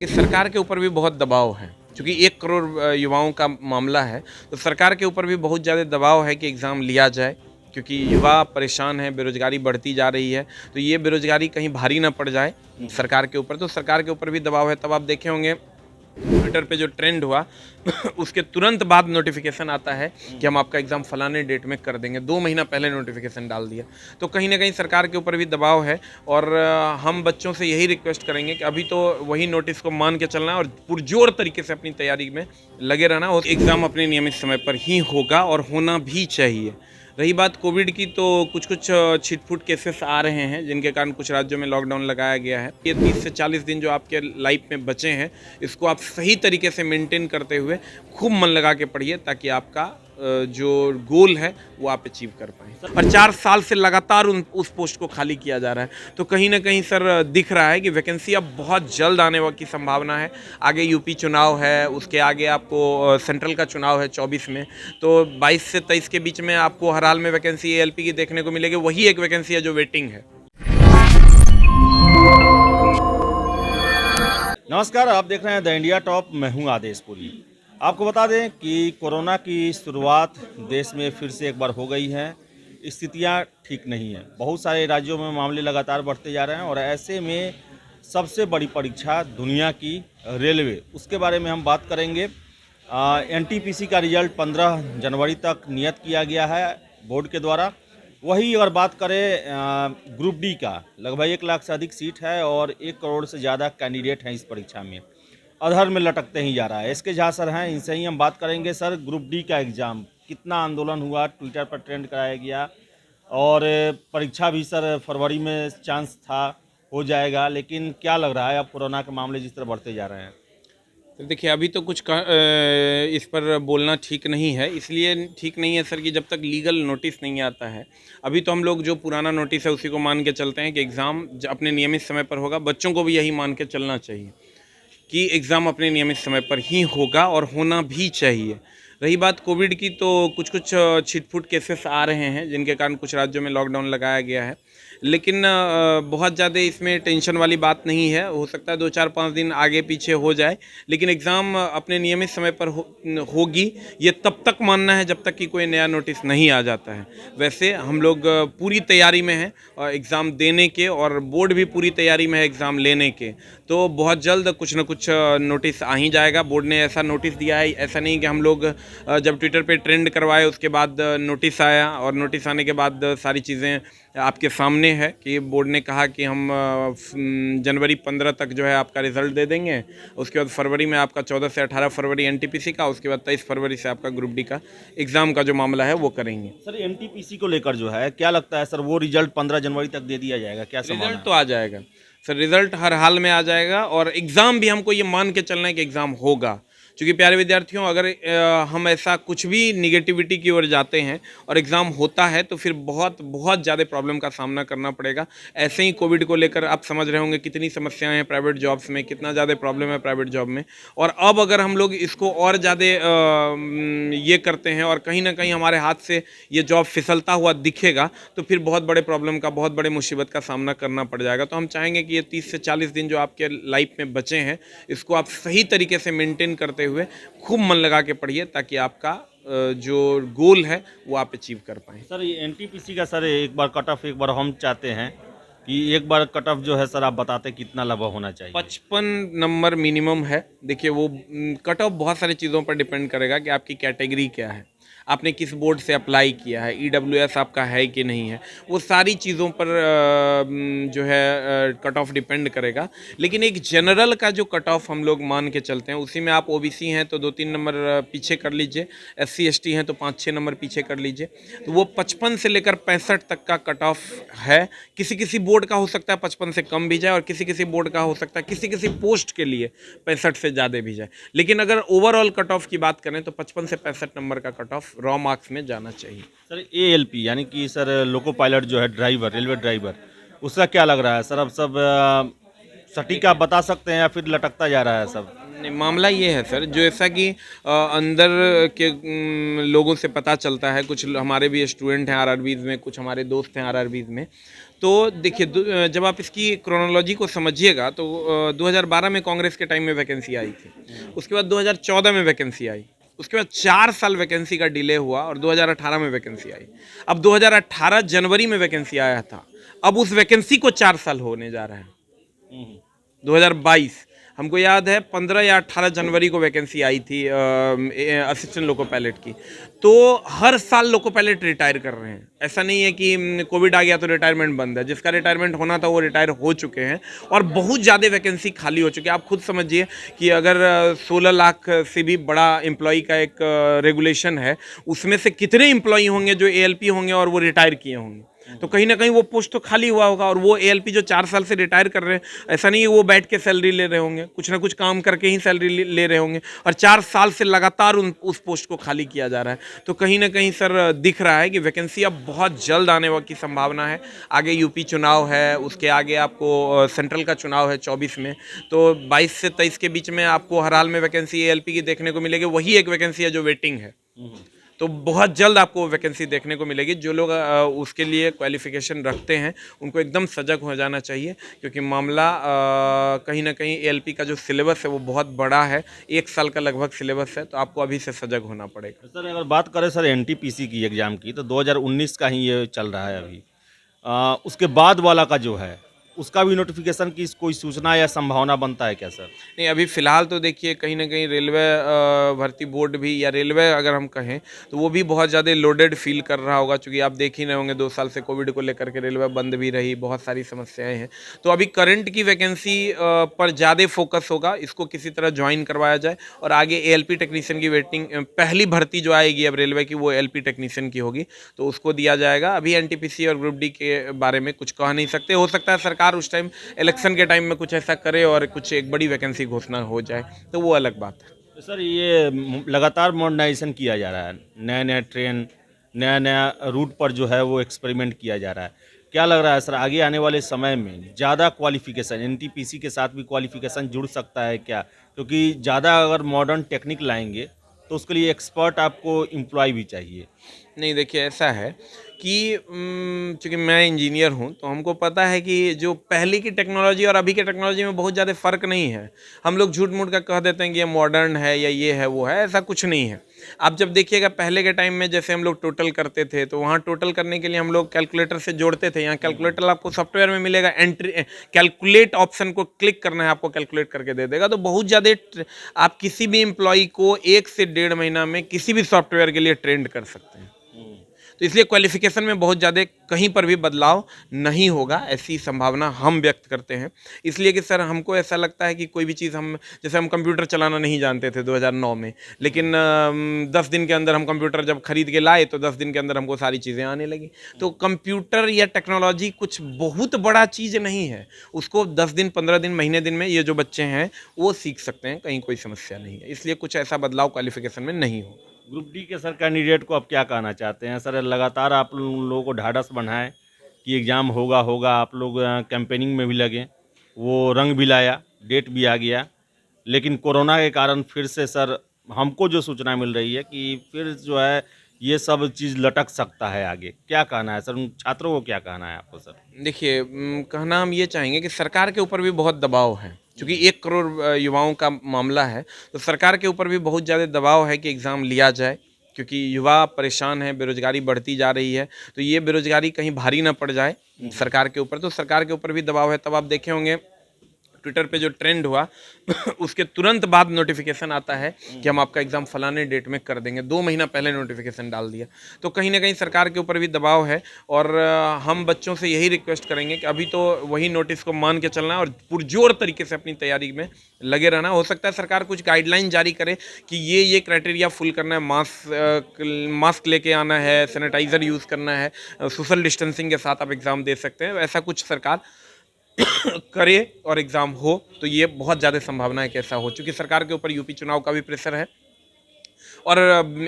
कि सरकार के ऊपर भी बहुत दबाव है, क्योंकि 1 करोड़ युवाओं का मामला है, तो सरकार के ऊपर भी बहुत ज़्यादा दबाव है कि एग्ज़ाम लिया जाए, क्योंकि युवा परेशान है, बेरोज़गारी बढ़ती जा रही है, तो ये बेरोज़गारी कहीं भारी ना पड़ जाए सरकार के ऊपर, तो सरकार के ऊपर भी दबाव है। तब आप देखे होंगे ट्विटर पे जो ट्रेंड हुआ उसके तुरंत बाद नोटिफिकेशन आता है कि हम आपका एग्ज़ाम फलाने डेट में कर देंगे। 2 महीना पहले नोटिफिकेशन डाल दिया। तो कहीं न कहीं सरकार के ऊपर भी दबाव है और हम बच्चों से यही रिक्वेस्ट करेंगे कि अभी तो वही नोटिस को मान के चलना है और पुरजोर तरीके से अपनी तैयारी में लगे रहना और एग्ज़ाम अपने नियमित समय पर ही होगा और होना भी चाहिए। रही बात कोविड की, तो कुछ-कुछ छिटपुट केसेस आ रहे हैं जिनके कारण कुछ राज्यों में लॉकडाउन लगाया गया है। ये 30 से 40 दिन जो आपके लाइफ में बचे हैं, इसको आप सही तरीके से मेंटेन करते हुए खूब मन लगा के पढ़िए, ताकि आपका जो गोल है वो आप अचीव कर पाएँ। और 4 साल से लगातार उस पोस्ट को खाली किया जा रहा है, तो कहीं न कहीं सर दिख रहा है कि वैकेंसी अब बहुत जल्द आने की संभावना है। आगे यूपी चुनाव है, उसके आगे आपको सेंट्रल का चुनाव है 24 में, तो 22 से 23 के बीच में आपको हर हाल में वैकेंसी एएलपी की देखने को मिलेगी। वही एक वैकेंसी है जो वेटिंग है। नमस्कार, आप देख रहे हैं द इंडिया टॉप। मैं हूं आदेश पुरी। आपको बता दें कि कोरोना की शुरुआत देश में फिर से एक बार हो गई है। स्थितियां ठीक नहीं हैं। बहुत सारे राज्यों में मामले लगातार बढ़ते जा रहे हैं और ऐसे में सबसे बड़ी परीक्षा दुनिया की रेलवे, उसके बारे में हम बात करेंगे। एनटीपीसी का रिजल्ट 15 जनवरी तक नियत किया गया है बोर्ड के द्वारा। वही अगर बात करें ग्रुप डी का, लगभग 1 लाख से अधिक सीट है और 1 करोड़ से ज़्यादा कैंडिडेट हैं इस परीक्षा में। अधर में लटकते ही जा रहा है। एसके झा सर हैं, इनसे ही हम बात करेंगे। सर, ग्रुप डी का एग्ज़ाम कितना आंदोलन हुआ, ट्विटर पर ट्रेंड कराया गया और परीक्षा भी सर फरवरी में चांस था हो जाएगा, लेकिन क्या लग रहा है अब कोरोना के मामले जिस तरह बढ़ते जा रहे हैं? तो देखिए, अभी तो कुछ इस पर बोलना ठीक नहीं है। इसलिए ठीक नहीं है सर कि जब तक लीगल नोटिस नहीं आता है। अभी तो हम लोग जो पुराना नोटिस है उसी को मान के चलते हैं कि एग्ज़ाम अपने नियमित समय पर होगा। बच्चों को भी यही मान के चलना चाहिए कि एग्ज़ाम अपने नियमित समय पर ही होगा और होना भी चाहिए। रही बात कोविड की, तो कुछ-कुछ छिटपुट केसेस आ रहे हैं जिनके कारण कुछ राज्यों में लॉकडाउन लगाया गया है। लेकिन बहुत ज़्यादा इसमें टेंशन वाली बात नहीं है। हो सकता है 2-4-5 दिन आगे पीछे हो जाए, लेकिन एग्ज़ाम अपने नियमित समय पर होगी। ये तब तक मानना है जब तक कि कोई नया नोटिस नहीं आ जाता है। वैसे हम लोग पूरी तैयारी में हैं एग्ज़ाम देने के, और बोर्ड भी पूरी तैयारी में है एग्ज़ाम लेने के। तो बहुत जल्द कुछ न कुछ नोटिस आ ही जाएगा। बोर्ड ने ऐसा नोटिस दिया है, ऐसा नहीं कि हम लोग जब ट्विटर पे ट्रेंड करवाए उसके बाद नोटिस आया, और नोटिस आने के बाद सारी चीज़ें आपके सामने है कि बोर्ड ने कहा कि हम जनवरी 15 तक जो है आपका रिज़ल्ट दे देंगे। उसके बाद फरवरी में आपका 14 से 18 फरवरी एनटीपीसी का, उसके बाद 23 फरवरी से आपका ग्रुप डी का एग्ज़ाम का जो मामला है वो करेंगे। सर, एनटीपीसी को लेकर जो है क्या लगता है सर, वो रिजल्ट 15 जनवरी तक दे दिया जाएगा? क्या संभावना रिज़ल्ट है? तो आ जाएगा सर, रिज़ल्ट हर हाल में आ जाएगा, और एग्ज़ाम भी हमको ये मान के चलना है कि एग्ज़ाम होगा। क्योंकि प्यारे विद्यार्थियों, अगर हम ऐसा कुछ भी निगेटिविटी की ओर जाते हैं और एग्ज़ाम होता है, तो फिर बहुत बहुत ज़्यादा प्रॉब्लम का सामना करना पड़ेगा। ऐसे ही कोविड को लेकर आप समझ रहे होंगे कितनी समस्याएं हैं प्राइवेट जॉब्स में, कितना ज़्यादा प्रॉब्लम है प्राइवेट जॉब में। और अब अगर हम लोग इसको और ज़्यादा ये करते हैं और कहीं ना कहीं हमारे हाथ से ये जॉब फिसलता हुआ दिखेगा, तो फिर बहुत बड़े प्रॉब्लम का, बहुत बड़े मुसीबत का सामना करना पड़ जाएगा। तो हम चाहेंगे कि ये 30 से 40 दिन जो आपके लाइफ में बचे हैं, इसको आप सही तरीके से मेंटेन करते हुए खूब मन लगा के पढ़िए, ताकि आपका जो गोल है वो आप अचीव कर पाएँ। सर, ये एनटीपीसी का सर एक बार कट ऑफ, एक बार हम चाहते हैं कि एक बार कट ऑफ जो है सर, आप बताते कितना लगभग होना चाहिए? 55 नंबर मिनिमम है। देखिए, वो कट ऑफ बहुत सारी चीज़ों पर डिपेंड करेगा कि आपकी कैटेगरी क्या है, आपने किस बोर्ड से अप्लाई किया है, ईडब्ल्यूएस आपका है कि नहीं है, वो सारी चीज़ों पर जो है कट ऑफ डिपेंड करेगा। लेकिन एक जनरल का जो कट ऑफ हम लोग मान के चलते हैं, उसी में आप ओबीसी हैं तो 2-3 नंबर पीछे कर लीजिए, एससी एसटी हैं तो 5-6 नंबर पीछे कर लीजिए। तो वो 55 से लेकर 65 तक का कट ऑफ है। किसी किसी बोर्ड का हो सकता है 55 से कम भी जाए, और किसी किसी बोर्ड का हो सकता है किसी किसी पोस्ट के लिए 65 से ज़्यादा भी जाए। लेकिन अगर ओवरऑल कट ऑफ की बात करें तो 55 से 65 नंबर का कट ऑफ रॉ मार्क्स में जाना चाहिए। सर, एएलपी यानी कि सर लोको पायलट जो है, ड्राइवर, रेलवे ड्राइवर, उसका क्या लग रहा है सर? अब सब सटीक आप बता सकते हैं या फिर लटकता जा रहा है सब? नहीं, मामला ये है सर, जो ऐसा कि अंदर के लोगों से पता चलता है, कुछ हमारे भी स्टूडेंट हैं आरआरबीज़ में, कुछ हमारे दोस्त हैं आरआरबीज़ में, तो देखिए जब आप इसकी क्रोनोलॉजी को समझिएगा तो 2012 में कांग्रेस के टाइम में वैकेंसी आई थी, उसके बाद 2014 में वैकेंसी आई, उसके बाद 4 साल वैकेंसी का डिले हुआ और 2018 में वैकेंसी आई। अब 2018 जनवरी में वैकेंसी आया था, अब उस वैकेंसी को 4 साल होने जा रहा है। 2022 हमको याद है 15 या 18 जनवरी को वैकेंसी आई थी असिस्टेंट लोको पायलट की। तो हर साल लोको पायलट रिटायर कर रहे हैं, ऐसा नहीं है कि कोविड आ गया तो रिटायरमेंट बंद है। जिसका रिटायरमेंट होना था वो रिटायर हो चुके हैं और बहुत ज़्यादा वैकेंसी खाली हो चुकी है। आप खुद समझिए कि अगर 16 लाख से भी बड़ा एम्प्लॉई का एक रेगुलेशन है, उसमें से कितने एम्प्लॉई होंगे जो एएलपी होंगे और वो रिटायर किए होंगे, तो कहीं ना कहीं वो पोस्ट तो खाली हुआ होगा। और वो एएलपी जो 4 साल से रिटायर कर रहे हैं, ऐसा नहीं है वो बैठ के सैलरी ले रहे होंगे, कुछ ना कुछ काम करके ही सैलरी ले रहे होंगे और 4 साल से लगातार उस पोस्ट को खाली किया जा रहा है। तो कहीं ना कहीं सर दिख रहा है कि वैकेंसी अब बहुत जल्द आने की संभावना है। आगे यूपी चुनाव है, उसके आगे आपको सेंट्रल का चुनाव है 24 में, तो 22 से 23 के बीच में आपको हर हाल में वैकेंसी एएलपी की देखने को मिलेगी। वही एक वैकेंसी है जो वेटिंग है, तो बहुत जल्द आपको वैकेंसी देखने को मिलेगी। जो लोग उसके लिए क्वालिफिकेशन रखते हैं उनको एकदम सजग हो जाना चाहिए, क्योंकि मामला कहीं ना कहीं एएलपी का जो सिलेबस है वो बहुत बड़ा है, 1 साल का लगभग सिलेबस है, तो आपको अभी से सजग होना पड़ेगा। सर अगर बात करें सर एनटीपीसी की एग्ज़ाम की, तो 2019 का ही ये चल रहा है अभी। उसके बाद वाला का जो है उसका भी नोटिफिकेशन की कोई सूचना या संभावना बनता है क्या सर? नहीं, अभी फ़िलहाल तो देखिए कहीं ना कहीं रेलवे भर्ती बोर्ड भी, या रेलवे अगर हम कहें तो वो भी बहुत ज़्यादा लोडेड फील कर रहा होगा, क्योंकि आप देख ही रहे होंगे 2 साल से कोविड को लेकर के रेलवे बंद भी रही, बहुत सारी समस्याएं हैं। तो अभी करंट की वैकेंसी पर ज़्यादा फोकस होगा, इसको किसी तरह ज्वाइन करवाया जाए और आगे एएलपी टेक्नीशियन की वेटिंग, पहली भर्ती जो आएगी अब रेलवे की वो एएलपी टेक्नीशियन की होगी, तो उसको दिया जाएगा। अभी एनटीपीसी और ग्रुप डी के बारे में कुछ कह नहीं सकते, हो सकता है सरकार उस टाइम इलेक्शन के टाइम में कुछ ऐसा करे और कुछ एक बड़ी वैकेंसी घोषणा हो जाए, तो वो अलग बात है। तो सर ये लगातार मॉडर्नाइजेशन किया जा रहा है, नया नया ट्रेन, नया नया रूट पर जो है वो एक्सपेरिमेंट किया जा रहा है। क्या लग रहा है सर आगे आने वाले समय में ज़्यादा क्वालिफिकेशन एनटीपीसी के साथ भी क्वालिफिकेशन जुड़ सकता है क्या? क्योंकि ज़्यादा अगर मॉडर्न टेक्निक लाएंगे तो उसके लिए एक्सपर्ट आपको एम्प्लॉय भी चाहिए। नहीं, देखिए ऐसा है कि चूँकि मैं इंजीनियर हूँ तो हमको पता है कि जो पहले की टेक्नोलॉजी और अभी के टेक्नोलॉजी में बहुत ज़्यादा फ़र्क नहीं है। हम लोग झूठ मूठ का कह देते हैं कि ये मॉडर्न है या ये है वो है, ऐसा कुछ नहीं है। आप जब देखिएगा पहले के टाइम में जैसे हम लोग टोटल करते थे, तो वहाँ टोटल करने के लिए हम लोग कैलकुलेटर से जोड़ते थे। यहाँ कैलकुलेटर आपको सॉफ्टवेयर में मिलेगा, एंट्री कैलकुलेट ऑप्शन को क्लिक करना है, आपको कैलकुलेट करके दे देगा। तो बहुत ज़्यादा आप किसी भी एम्प्लॉई को 1 से 1.5 महीना में किसी भी सॉफ्टवेयर के लिए ट्रेंड कर सकते हैं। तो इसलिए क्वालिफिकेशन में बहुत ज़्यादा कहीं पर भी बदलाव नहीं होगा, ऐसी संभावना हम व्यक्त करते हैं। इसलिए कि सर हमको ऐसा लगता है कि कोई भी चीज़ हम, जैसे हम कंप्यूटर चलाना नहीं जानते थे 2009 में, लेकिन 10 दिन के अंदर हम कंप्यूटर जब खरीद के लाए तो 10 दिन के अंदर हमको सारी चीज़ें आने लगी। तो कंप्यूटर या टेक्नोलॉजी कुछ बहुत बड़ा चीज़ नहीं है, उसको 10 दिन, 15 दिन, महीने दिन में ये जो बच्चे हैं वो सीख सकते हैं, कहीं कोई समस्या नहीं है। इसलिए कुछ ऐसा बदलाव क्वालिफिकेशन में नहीं होगा। ग्रुप डी के सर कैंडिडेट को आप क्या कहना चाहते हैं सर? लगातार आप लोगों को ढाढ़स बढ़ाएं कि एग्ज़ाम होगा होगा, आप लोग कैंपेनिंग में भी लगे, वो रंग भी लाया, डेट भी आ गया, लेकिन कोरोना के कारण फिर से सर हमको जो सूचना मिल रही है कि फिर जो है ये सब चीज़ लटक सकता है आगे। क्या कहना है सर, उन छात्रों को क्या कहना है आपको सर? देखिए कहना हम ये चाहेंगे कि सरकार के ऊपर भी बहुत दबाव है, क्योंकि 1 करोड़ युवाओं का मामला है, तो सरकार के ऊपर भी बहुत ज़्यादा दबाव है कि एग्ज़ाम लिया जाए, क्योंकि युवा परेशान है, बेरोज़गारी बढ़ती जा रही है। तो ये बेरोज़गारी कहीं भारी ना पड़ जाए सरकार के ऊपर, तो सरकार के ऊपर भी दबाव है। तब आप देखे होंगे ट्विटर पे जो ट्रेंड हुआ उसके तुरंत बाद नोटिफिकेशन आता है कि हम आपका एग्ज़ाम फलाने डेट में कर देंगे, 2 महीना पहले नोटिफिकेशन डाल दिया। तो कहीं ना कहीं सरकार के ऊपर भी दबाव है और हम बच्चों से यही रिक्वेस्ट करेंगे कि अभी तो वही नोटिस को मान के चलना है और पुरजोर तरीके से अपनी तैयारी में लगे रहना। हो सकता है सरकार कुछ गाइडलाइन जारी करे कि ये क्राइटेरिया फुल करना है, मास्क लेके आना है, सैनिटाइज़र यूज़ करना है, सोशल डिस्टेंसिंग के साथ आप एग्ज़ाम दे सकते हैं। ऐसा कुछ सरकार करे और एग्ज़ाम हो, तो ये बहुत ज़्यादा संभावना है कि ऐसा हो, चूँकि सरकार के ऊपर यूपी चुनाव का भी प्रेशर है और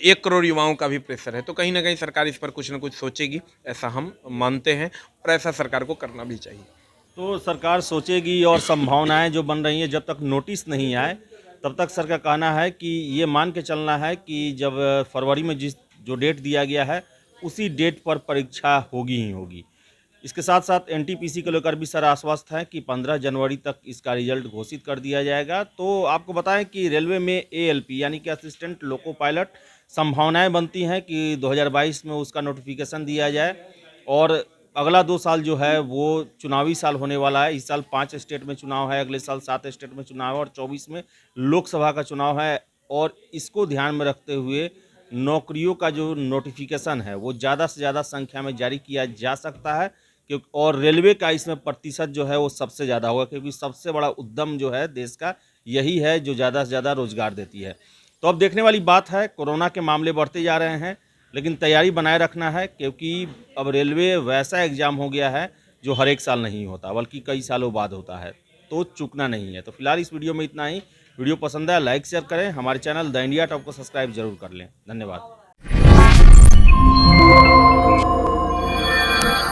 1 करोड़ युवाओं का भी प्रेशर है। तो कहीं ना कहीं सरकार इस पर कुछ ना कुछ सोचेगी, ऐसा हम मानते हैं और ऐसा सरकार को करना भी चाहिए। तो सरकार सोचेगी और संभावनाएं जो बन रही हैं, जब तक नोटिस नहीं आए तब तक सर का कहना है कि ये मान के चलना है कि जब फरवरी में जो डेट दिया गया है उसी डेट पर परीक्षा होगी ही होगी। इसके साथ साथ एनटीपीसी को लेकर भी सर आश्वस्त हैं कि 15 जनवरी तक इसका रिजल्ट घोषित कर दिया जाएगा। तो आपको बताएं कि रेलवे में एएलपी यानी कि असिस्टेंट लोको पायलट संभावनाएं बनती हैं कि 2022 में उसका नोटिफिकेशन दिया जाए। और अगला 2 साल जो है वो चुनावी साल होने वाला है। इस साल 5 स्टेट में चुनाव है, अगले साल 7 स्टेट में चुनाव है और 24 में लोकसभा का चुनाव है। और इसको ध्यान में रखते हुए नौकरियों का जो नोटिफिकेशन है वो ज़्यादा से ज़्यादा संख्या में जारी किया जा सकता है, क्योंकि और रेलवे का इसमें प्रतिशत जो है वो सबसे ज़्यादा होगा, क्योंकि सबसे बड़ा उद्यम जो है देश का यही है जो ज़्यादा से ज़्यादा रोजगार देती है। तो अब देखने वाली बात है, कोरोना के मामले बढ़ते जा रहे हैं, लेकिन तैयारी बनाए रखना है, क्योंकि अब रेलवे वैसा एग्ज़ाम हो गया है जो हर एक साल नहीं होता बल्कि कई सालों बाद होता है, तो चूकना नहीं है। तो फिलहाल इस वीडियो में इतना ही। वीडियो पसंद आया लाइक शेयर करें, हमारे चैनल द इंडिया टॉप को सब्सक्राइब जरूर कर लें। धन्यवाद।